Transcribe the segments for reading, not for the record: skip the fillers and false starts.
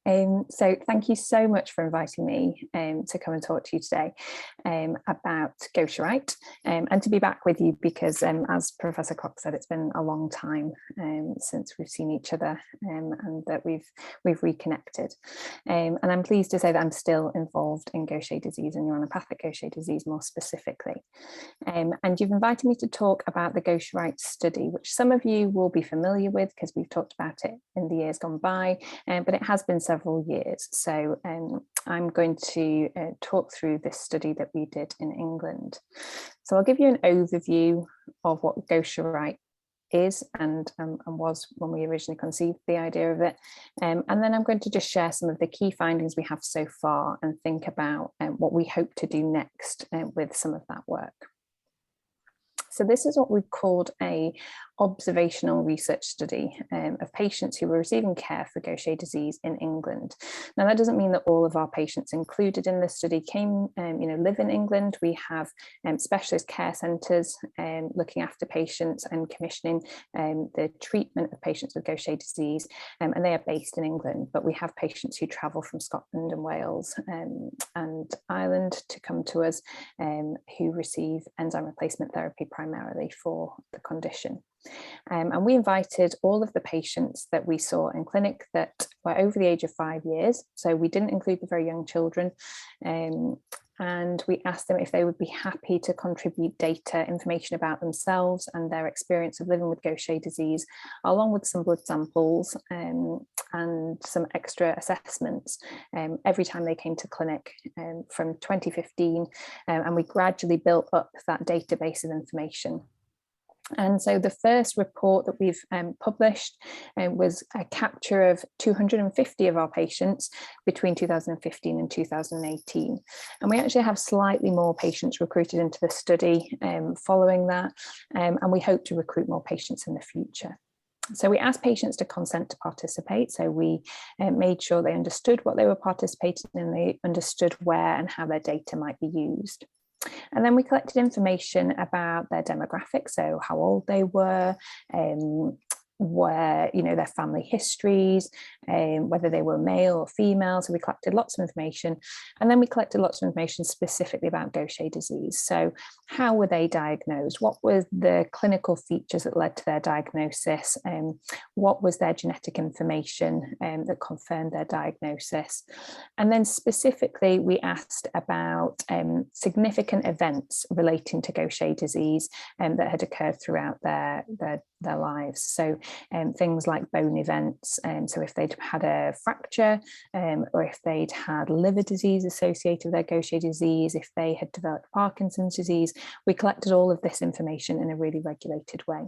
So thank you so much for inviting me to come and talk to you today about Gaucherite and to be back with you because as Professor Cox said, it's been a long time since we've seen each other and that we've reconnected. And I'm pleased to say that I'm still involved in Gaucher disease and neuronopathic Gaucher disease more specifically. And you've invited me to talk about the Gaucherite study, which some of you will be familiar with because we've talked about it in the years gone by, but it has been several years. So I'm going to talk through this study that we did in England. So I'll give you an overview of what Gaucherite is and was when we originally conceived the idea of it. And then I'm going to just share some of the key findings we have so far and think about what we hope to do next with some of that work. So this is what we've called a observational research study of patients who were receiving care for Gaucher disease in England. Now that doesn't mean that all of our patients included in this study live in England. We have specialist care centres looking after patients and commissioning the treatment of patients with Gaucher disease, and they are based in England, but we have patients who travel from Scotland and Wales and Ireland to come to us who receive enzyme replacement therapy primarily for the condition. And we invited all of the patients that we saw in clinic that were over the age of 5 years. So we didn't include the very young children. And we asked them if they would be happy to contribute data, information about themselves and their experience of living with Gaucher disease, along with some blood samples and some extra assessments every time they came to clinic from 2015. And we gradually built up that database of information. And so the first report that we've published was a capture of 250 of our patients between 2015 and 2018. And we actually have slightly more patients recruited into the study following that, and we hope to recruit more patients in the future. So we asked patients to consent to participate. So we made sure they understood what they were participating in, they understood where and how their data might be used. And then we collected information about their demographics, so how old they were, where, their family histories, whether they were male or female. So we collected lots of information. And then we collected lots of information specifically about Gaucher disease. So how were they diagnosed? What were the clinical features that led to their diagnosis? What was their genetic information that confirmed their diagnosis? And then specifically, we asked about significant events relating to Gaucher disease that had occurred throughout their lives. So things like bone events, so if they'd had a fracture or if they'd had liver disease associated with their Gaucher disease, if they had developed Parkinson's disease, we collected all of this information in a really regulated way.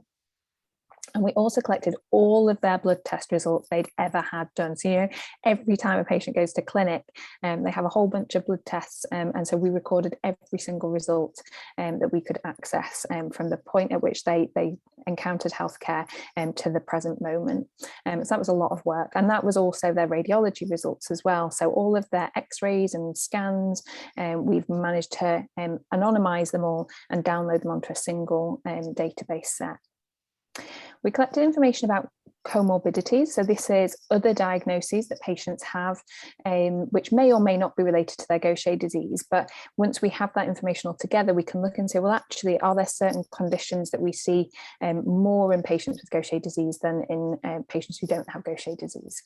And we also collected all of their blood test results they'd ever had done. So, every time a patient goes to clinic, they have a whole bunch of blood tests. And so we recorded every single result that we could access from the point at which they encountered healthcare to the present moment. So that was a lot of work. And that was also their radiology results as well. So all of their x-rays and scans, we've managed to anonymize them all and download them onto a single database set. We collected information about comorbidities. So this is other diagnoses that patients have, which may or may not be related to their Gaucher disease. But once we have that information all together, we can look and say, well, actually, are there certain conditions that we see more in patients with Gaucher disease than in patients who don't have Gaucher disease?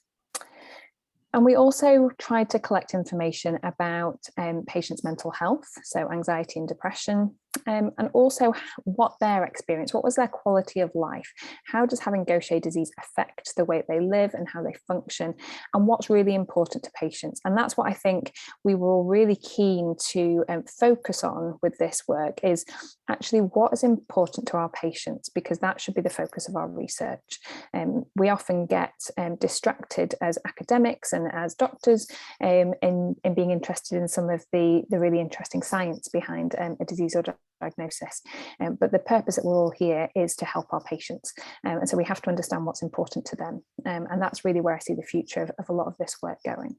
And we also tried to collect information about patients' mental health, so anxiety and depression, and also what their experience, what was their quality of life? How does having Gaucher disease affect the way they live and how they function? And what's really important to patients? And that's what I think we were all really keen to focus on with this work, is actually what is important to our patients, because that should be the focus of our research. We often get distracted as academics and as doctors in being interested in some of the really interesting science behind a disease or diagnosis. But the purpose that we're all here is to help our patients. And so we have to understand what's important to them. And that's really where I see the future of a lot of this work going.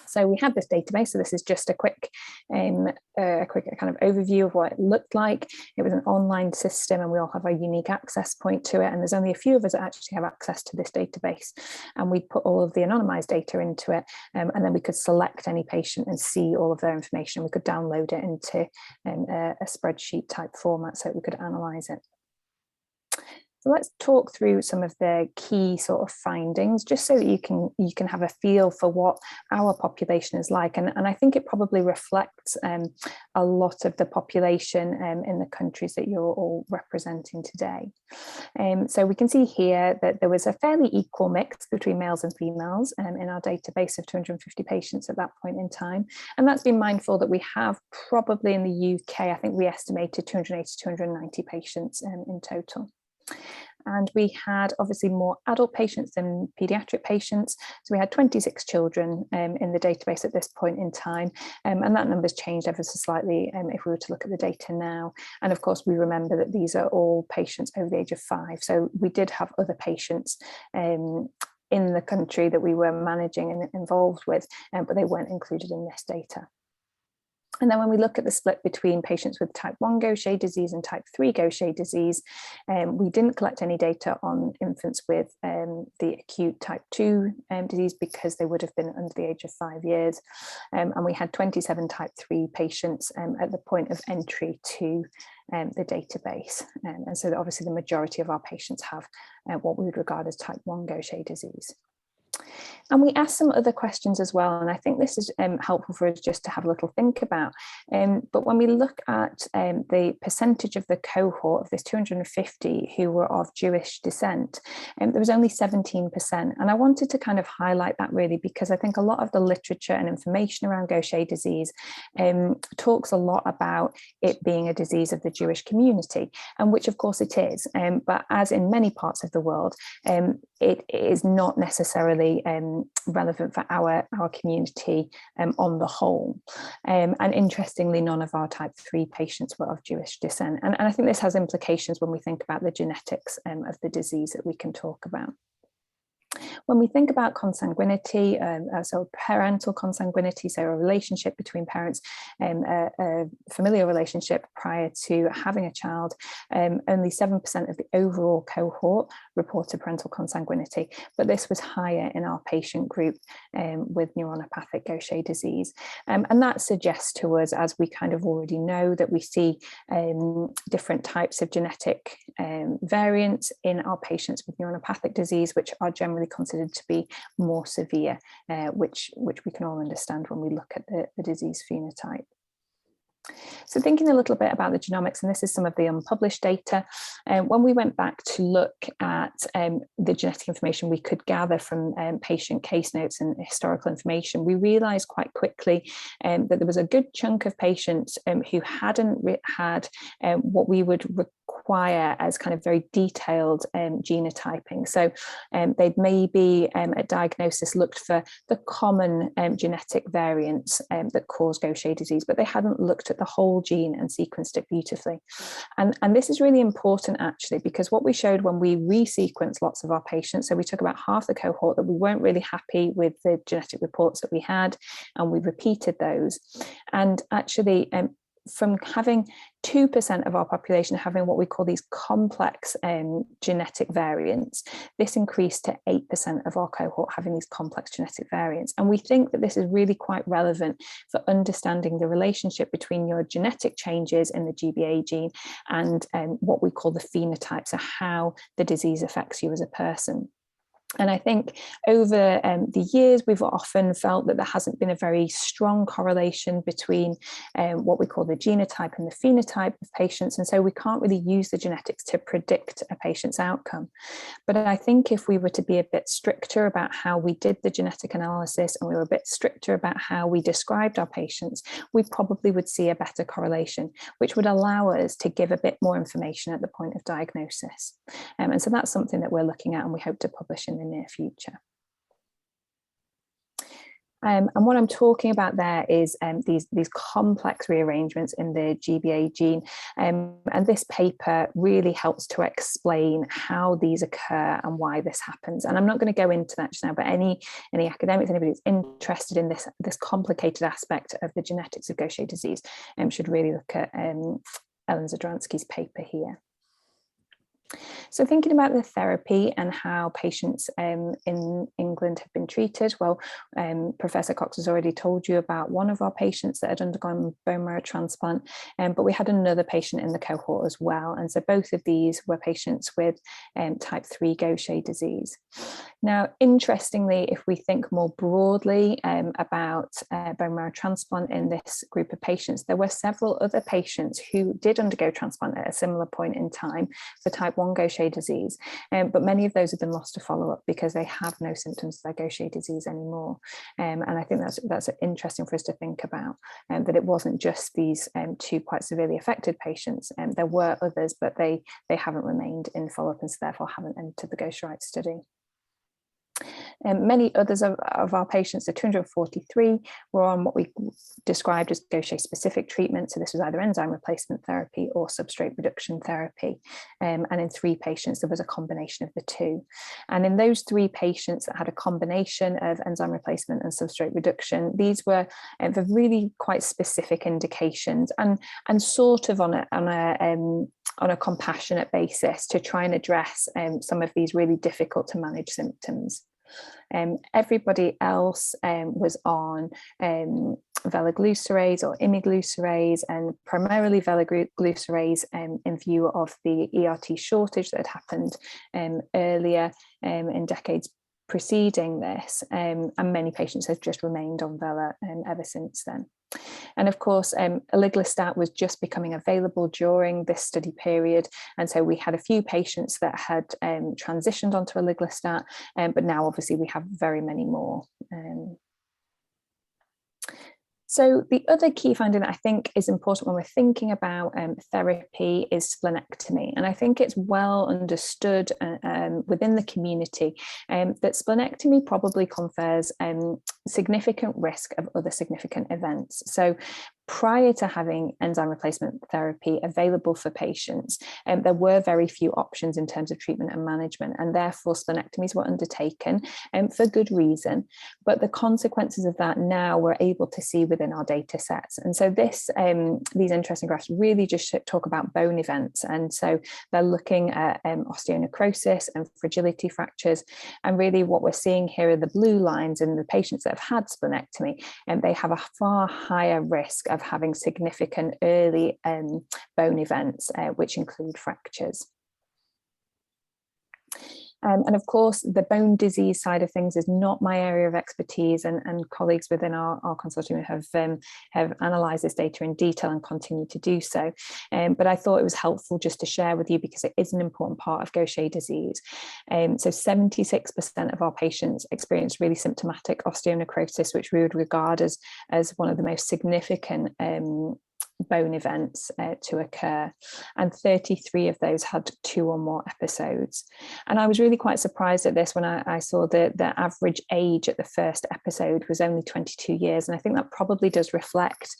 So we had this database. So this is just a quick kind of overview of what it looked like. It was an online system, and we all have a unique access point to it. And there's only a few of us that actually have access to this database. And we put all of the anonymized data into it, and then we could select any patient and see all of their information. We could download it into a spreadsheet type format so that we could analyze it. So let's talk through some of the key sort of findings, just so that you can have a feel for what our population is like. And I think it probably reflects a lot of the population in the countries that you're all representing today. So we can see here that there was a fairly equal mix between males and females in our database of 250 patients at that point in time. And that's been mindful that we have probably in the UK, I think we estimated 280 to 290 patients in total. And we had obviously more adult patients than pediatric patients. So we had 26 children in the database at this point in time. And that number's changed ever so slightly if we were to look at the data now. And of course, we remember that these are all patients over the age of 5. So we did have other patients in the country that we were managing and involved with, but they weren't included in this data. And then when we look at the split between patients with type 1 Gaucher disease and type 3 Gaucher disease, we didn't collect any data on infants with the acute type 2 disease because they would have been under the age of 5 years. And we had 27 type 3 patients at the point of entry to the database. And so obviously the majority of our patients have what we would regard as type 1 Gaucher disease. And we asked some other questions as well, and I think this is helpful for us just to have a little think about. But when we look at the percentage of the cohort of this 250 who were of Jewish descent, there was only 17%. And I wanted to kind of highlight that really because I think a lot of the literature and information around Gaucher disease talks a lot about it being a disease of the Jewish community, and which of course it is. But as in many parts of the world, it is not necessarily relevant for our community on the whole. And interestingly, none of our type 3 patients were of Jewish descent. And I think this has implications when we think about the genetics of the disease that we can talk about. When we think about consanguinity, so parental consanguinity, so a relationship between parents, a familial relationship prior to having a child, only 7% of the overall cohort reported parental consanguinity, but this was higher in our patient group with neuronopathic Gaucher disease. And that suggests to us, as we kind of already know, that we see different types of genetic variants in our patients with neuronopathic disease, which are generally considered to be more severe, which we can all understand when we look at the disease phenotype. So thinking a little bit about the genomics, and this is some of the unpublished data, when we went back to look at the genetic information we could gather from patient case notes and historical information, we realised quite quickly that there was a good chunk of patients who hadn't had what we would require as kind of very detailed genotyping. So they'd maybe at diagnosis looked for the common genetic variants that cause Gaucher disease, but they hadn't looked at the whole gene and sequenced it beautifully. And this is really important actually, because what we showed when we resequenced lots of our patients, so we took about half the cohort that we weren't really happy with the genetic reports that we had, and we repeated those. And actually from having 2% of our population having what we call these complex genetic variants, this increased to 8% of our cohort having these complex genetic variants. And we think that this is really quite relevant for understanding the relationship between your genetic changes in the GBA gene and what we call the phenotypes, so how the disease affects you as a person. And I think over the years, we've often felt that there hasn't been a very strong correlation between what we call the genotype and the phenotype of patients. And so we can't really use the genetics to predict a patient's outcome. But I think if we were to be a bit stricter about how we did the genetic analysis, and we were a bit stricter about how we described our patients, we probably would see a better correlation, which would allow us to give a bit more information at the point of diagnosis. And so that's something that we're looking at, and we hope to publish in the near future. And what I'm talking about there is these complex rearrangements in the GBA gene. And this paper really helps to explain how these occur and why this happens. And I'm not going to go into that just now, but any academics, anybody who's interested in this complicated aspect of the genetics of Gaucher disease should really look at Ellen Zadransky's paper here. So thinking about the therapy and how patients in England have been treated, well, Professor Cox has already told you about one of our patients that had undergone bone marrow transplant, but we had another patient in the cohort as well. And so both of these were patients with type 3 Gaucher disease. Now, interestingly, if we think more broadly about bone marrow transplant in this group of patients, there were several other patients who did undergo transplant at a similar point in time for type 1 Gaucher disease, but many of those have been lost to follow-up because they have no symptoms of their Gaucher disease anymore. And I think that's interesting for us to think about, that it wasn't just these two quite severely affected patients. There were others, but they haven't remained in follow-up and so therefore haven't entered the Gaucherite study. Many others of our patients, the 243, were on what we described as Gaucher-specific treatment. So this was either enzyme replacement therapy or substrate reduction therapy. And in 3 patients, there was a combination of the two. And in those 3 patients that had a combination of enzyme replacement and substrate reduction, these were for really quite specific indications and sort of on a compassionate basis to try and address some of these really difficult to manage symptoms. Everybody else was on velaglucerase or imiglucerase, and primarily velaglucerase in view of the ERT shortage that had happened earlier in decades preceding this, and many patients have just remained on vela ever since then. And of course, aliglustat was just becoming available during this study period. And so we had a few patients that had transitioned onto aliglustat, but now obviously we have very many more. So the other key finding that I think is important when we're thinking about therapy is splenectomy. And I think it's well understood within the community that splenectomy probably confers significant risk of other significant events. So prior to having enzyme replacement therapy available for patients, there were very few options in terms of treatment and management, and therefore splenectomies were undertaken for good reason. But the consequences of that now we're able to see within our data sets. And so these interesting graphs really just talk about bone events. And so they're looking at osteonecrosis and fragility fractures. And really what we're seeing here are the blue lines in the patients that have had splenectomy, and they have a far higher risk of having significant early bone events, which include fractures. And of course, the bone disease side of things is not my area of expertise, and colleagues within our consortium have analysed this data in detail and continue to do so. But I thought it was helpful just to share with you because it is an important part of Gaucher disease. So 76% of our patients experience really symptomatic osteonecrosis, which we would regard as one of the most significant bone events to occur, and 33 of those had 2 or more episodes. And I was really quite surprised at this when I saw the average age at the first episode was only 22 years, and I think that probably does reflect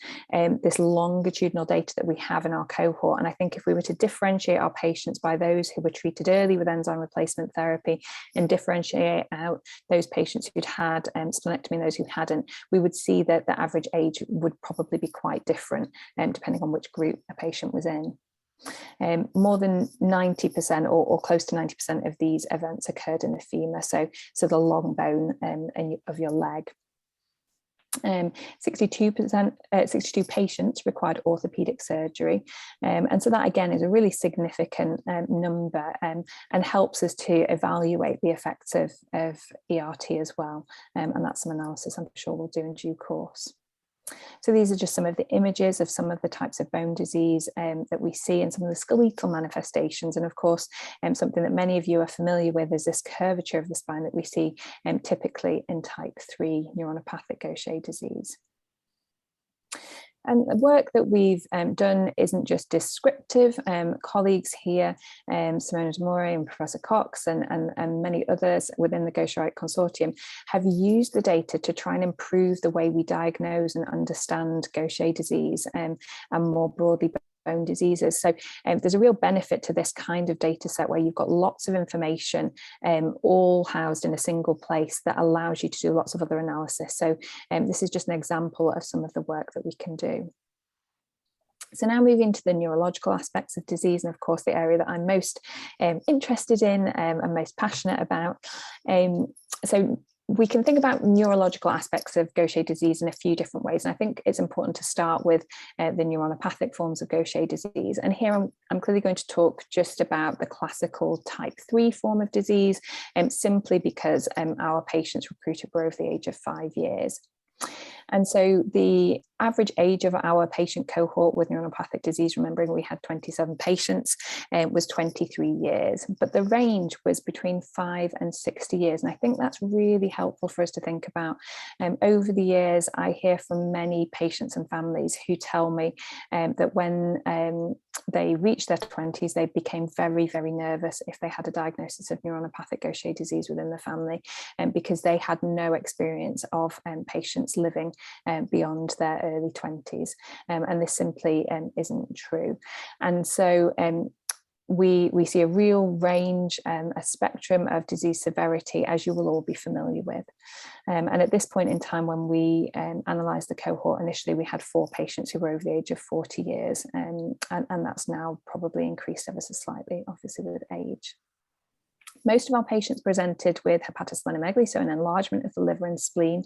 this longitudinal data that we have in our cohort. And I think if we were to differentiate our patients by those who were treated early with enzyme replacement therapy and differentiate out those patients who'd had splenectomy and those who hadn't, we would see that the average age would probably be quite different depending on which group a patient was in. More than 90% or close to 90% of these events occurred in the femur, so the long bone of your leg. 62 patients required orthopedic surgery, and so that again is a really significant number, and helps us to evaluate the effects of ERT as well, and that's some analysis I'm sure we'll do in due course. So these are just some of the images of some of the types of bone disease that we see and some of the skeletal manifestations. And of course, something that many of you are familiar with is this curvature of the spine that we see typically in type 3 neuronopathic Gaucher disease. And the work that we've done isn't just descriptive. Colleagues here, Simona de More and Professor Cox and many others within the Gaucher Wright Consortium have used the data to try and improve the way we diagnose and understand Gaucher disease and more broadly bone diseases. So there's a real benefit to this kind of data set where you've got lots of information all housed in a single place that allows you to do lots of other analysis. So this is just an example of some of the work that we can do. So now moving to the neurological aspects of disease, and of course the area that I'm most interested in and most passionate about. So we can think about neurological aspects of Gaucher disease in a few different ways. And I think it's important to start with the neuronopathic forms of Gaucher disease. And here I'm clearly going to talk just about the classical type 3 form of disease, simply because our patients recruited were over the age of 5 years. And so the average age of our patient cohort with neuronopathic disease, remembering we had 27 patients, was 23 years, but the range was between 5 and 60 years. And I think that's really helpful for us to think about. Over the years, I hear from many patients and families who tell me that when they reached their 20s, they became very, very nervous if they had a diagnosis of neuronopathic Gaucher disease within the family, because they had no experience of patients living beyond their early 20s. And this simply isn't true. And so we see a real range, a spectrum of disease severity, as you will all be familiar with. And at this point in time, when we analysed the cohort, initially we had 4 patients who were over the age of 40 years, and that's now probably increased ever so slightly, obviously with age. Most of our patients presented with hepatosplenomegaly, so an enlargement of the liver and spleen.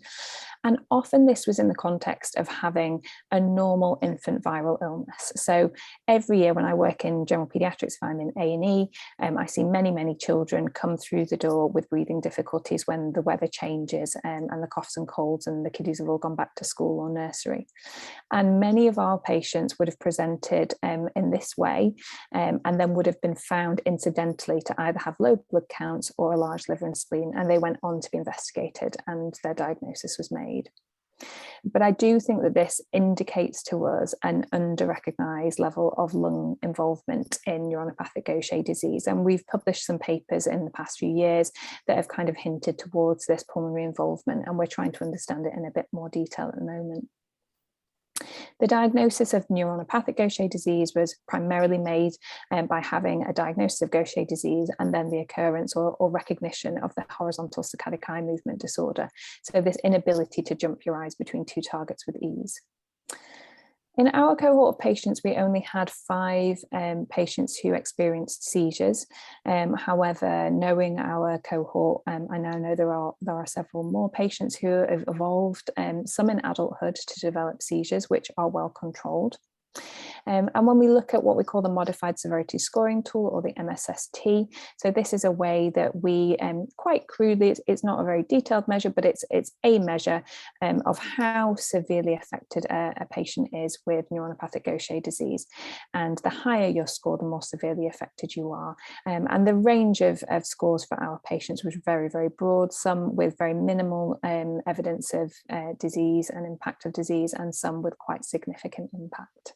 And often this was in the context of having a normal infant viral illness. So every year when I work in general pediatrics, if I'm in A&E, I see many, many children come through the door with breathing difficulties when the weather changes, and the coughs and colds, and the kiddies have all gone back to school or nursery. And many of our patients would have presented in this way, and then would have been found incidentally to either have low blood counts or a large liver and spleen, and they went on to be investigated and their diagnosis was made. But I do think that this indicates to us an under-recognised level of lung involvement in neuronopathic Gaucher disease. And we've published some papers in the past few years that have kind of hinted towards this pulmonary involvement, and we're trying to understand it in a bit more detail at the moment. The diagnosis of neuronopathic Gaucher disease was primarily made by having a diagnosis of Gaucher disease and then the occurrence or recognition of the horizontal saccadic eye movement disorder. So this inability to jump your eyes between 2 targets with ease. In our cohort of patients, we only had 5 patients who experienced seizures. However, knowing our cohort, I now know there are several more patients who have evolved, some in adulthood, to develop seizures, which are well controlled. And when we look at what we call the modified severity scoring tool, or the MSST, so this is a way that we quite crudely, it's not a very detailed measure, but it's a measure of how severely affected a patient is with neuronopathic Gaucher disease. And the higher your score, the more severely affected you are. And the range of scores for our patients was very, very broad, some with very minimal evidence of disease and impact of disease, and some with quite significant impact.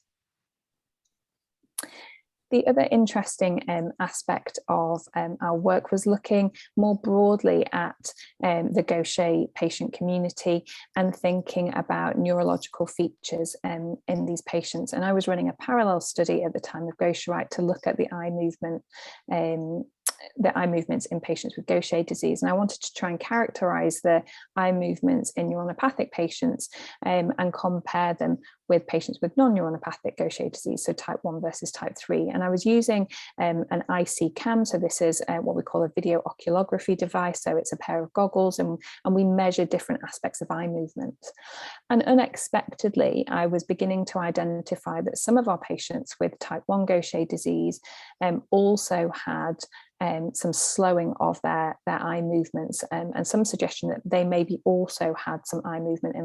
The other interesting aspect of our work was looking more broadly at the Gaucher patient community and thinking about neurological features in these patients. And I was running a parallel study at the time of Gaucher Wright to look at the eye movements in patients with Gaucher disease. And I wanted to try and characterize the eye movements in neuronopathic patients and compare them with patients with non-neuronopathic Gaucher disease, so type 1 versus type 3. And I was using an IC-CAM, so this is what we call a video oculography device, so it's a pair of goggles, and we measure different aspects of eye movements. And unexpectedly, I was beginning to identify that some of our patients with type 1 Gaucher disease also had some slowing of their eye movements, and some suggestion that they maybe also had some eye movement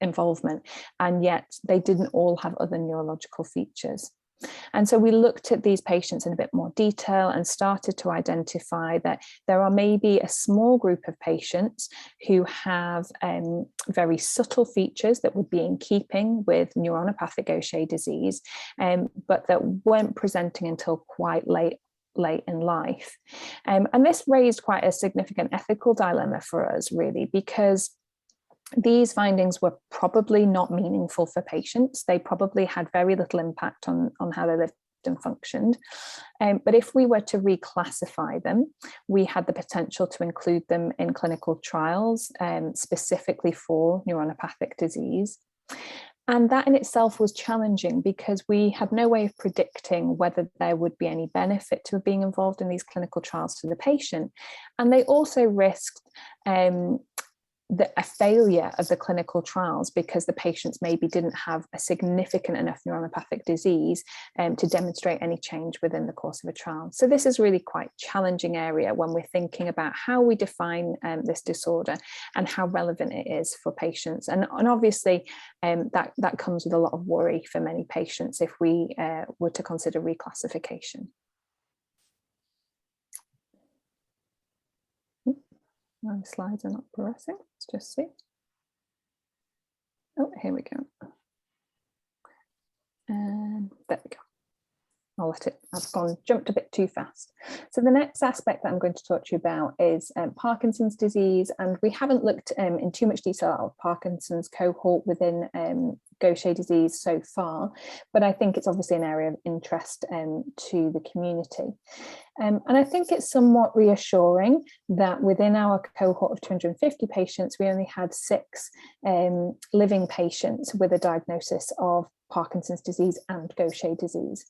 involvement, and yet they didn't all have other neurological features. And so we looked at these patients in a bit more detail and started to identify that there are maybe a small group of patients who have very subtle features that would be in keeping with neuronopathic Gaucher disease, but that weren't presenting until quite late in life. And this raised quite a significant ethical dilemma for us, really, because these findings were probably not meaningful for patients. They probably had very little impact on how they lived and functioned. But if we were to reclassify them, we had the potential to include them in clinical trials, specifically for neuronopathic disease. And that in itself was challenging because we had no way of predicting whether there would be any benefit to being involved in these clinical trials to the patient. And they also risked a failure of the clinical trials because the patients maybe didn't have a significant enough neuronopathic disease to demonstrate any change within the course of a trial. So this is really quite a challenging area when we're thinking about how we define this disorder and how relevant it is for patients. And obviously that comes with a lot of worry for many patients if we were to consider reclassification. My slides are not progressing. Let's just see. Oh, here we go. And there we go. I'll let it, jumped a bit too fast. So the next aspect that I'm going to talk to you about is Parkinson's disease. And we haven't looked in too much detail at Parkinson's cohort within Gaucher disease so far, but I think it's obviously an area of interest to the community. And I think it's somewhat reassuring that within our cohort of 250 patients, we only had 6 living patients with a diagnosis of Parkinson's disease and Gaucher disease.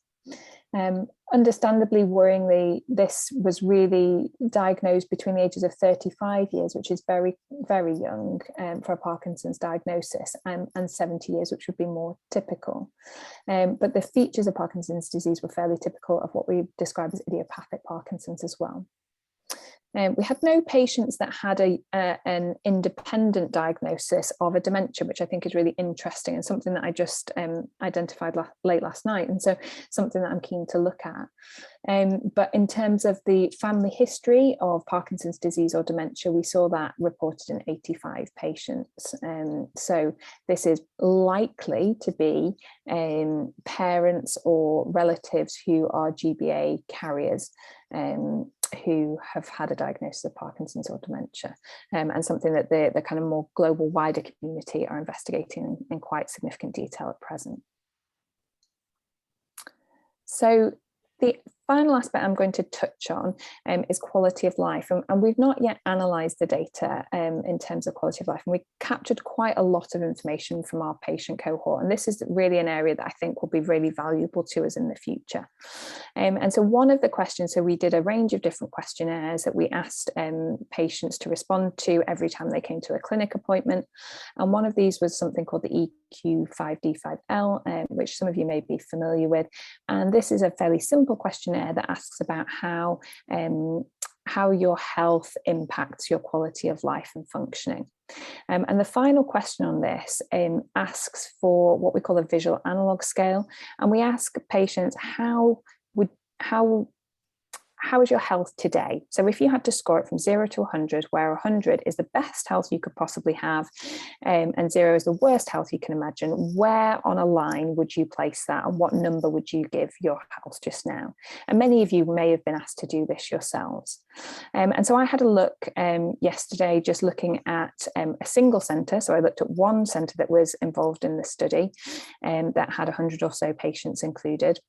Understandably, worryingly, this was really diagnosed between the ages of 35 years, which is very, very young for a Parkinson's diagnosis, and 70 years, which would be more typical. But the features of Parkinson's disease were fairly typical of what we describe as idiopathic Parkinson's as well. We had no patients that had an independent diagnosis of a dementia, which I think is really interesting and something that I just identified late last night, and so something that I'm keen to look at. But in terms of the family history of Parkinson's disease or dementia, we saw that reported in 85 patients. So this is likely to be parents or relatives who are GBA carriers, who have had a diagnosis of Parkinson's or dementia, and something that the kind of more global wider community are investigating in quite significant detail at present. So the final aspect I'm going to touch on is quality of life, and we've not yet analysed the data in terms of quality of life, and we captured quite a lot of information from our patient cohort, and this is really an area that I think will be really valuable to us in the future. And so one of the questions, so we did a range of different questionnaires that we asked patients to respond to every time they came to a clinic appointment, and one of these was something called the EQ5D5L, which some of you may be familiar with, and this is a fairly simple questionnaire that asks about how your health impacts your quality of life and functioning. And the final question on this asks for what we call a visual analog scale, and we ask patients how is your health today? So if you had to score it from 0 to 100, where 100 is the best health you could possibly have, and 0 is the worst health you can imagine, where on a line would you place that, and what number would you give your health just now? And many of you may have been asked to do this yourselves. And so I had a look yesterday, just looking at a single centre. So I looked at one centre that was involved in the study that had 100 or so patients included.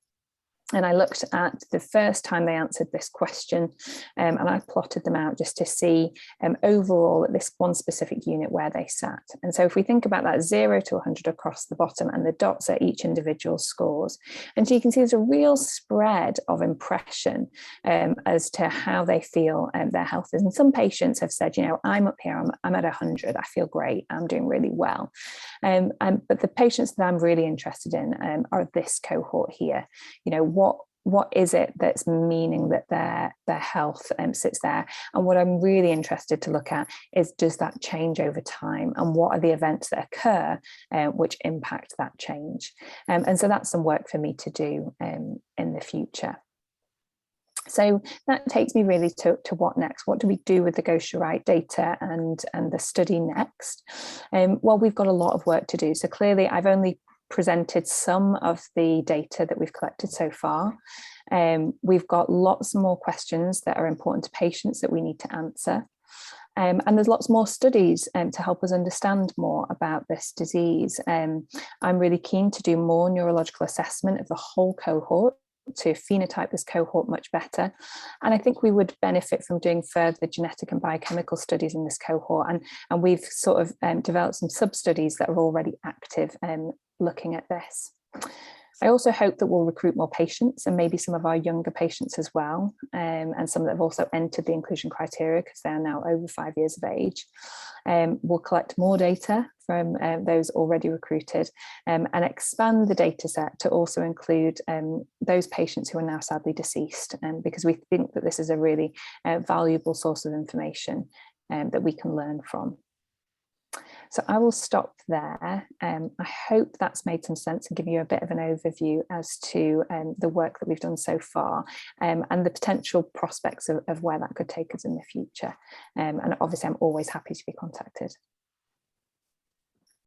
And I looked at the first time they answered this question, and I plotted them out just to see overall at this one specific unit where they sat. And so if we think about that 0 to 100 across the bottom, and the dots are each individual scores. And so you can see there's a real spread of impression as to how they feel their health is. And some patients have said, you know, I'm up here, I'm at 100, I feel great, I'm doing really well. But the patients that I'm really interested in are this cohort here. You know, what is it that's meaning that their health sits there? And what I'm really interested to look at is, does that change over time, and what are the events that occur which impact that change? And so that's some work for me to do in the future. So that takes me really to what next? What do we do with the Gosha-Wright data and the study next? Well, we've got a lot of work to do. So clearly I've only presented some of the data that we've collected so far. We've got lots more questions that are important to patients that we need to answer. And there's lots more studies to help us understand more about this disease. I'm really keen to do more neurological assessment of the whole cohort to phenotype this cohort much better. And I think we would benefit from doing further genetic and biochemical studies in this cohort. And we've sort of developed some sub-studies that are already active looking at this. I also hope that we'll recruit more patients, and maybe some of our younger patients as well, and some that have also entered the inclusion criteria because they are now over 5 years of age. We'll collect more data from those already recruited, and expand the data set to also include those patients who are now sadly deceased, because we think that this is a really valuable source of information that we can learn from. So I will stop there. I hope that's made some sense and given you a bit of an overview as to the work that we've done so far, and the potential prospects of where that could take us in the future. And obviously I'm always happy to be contacted.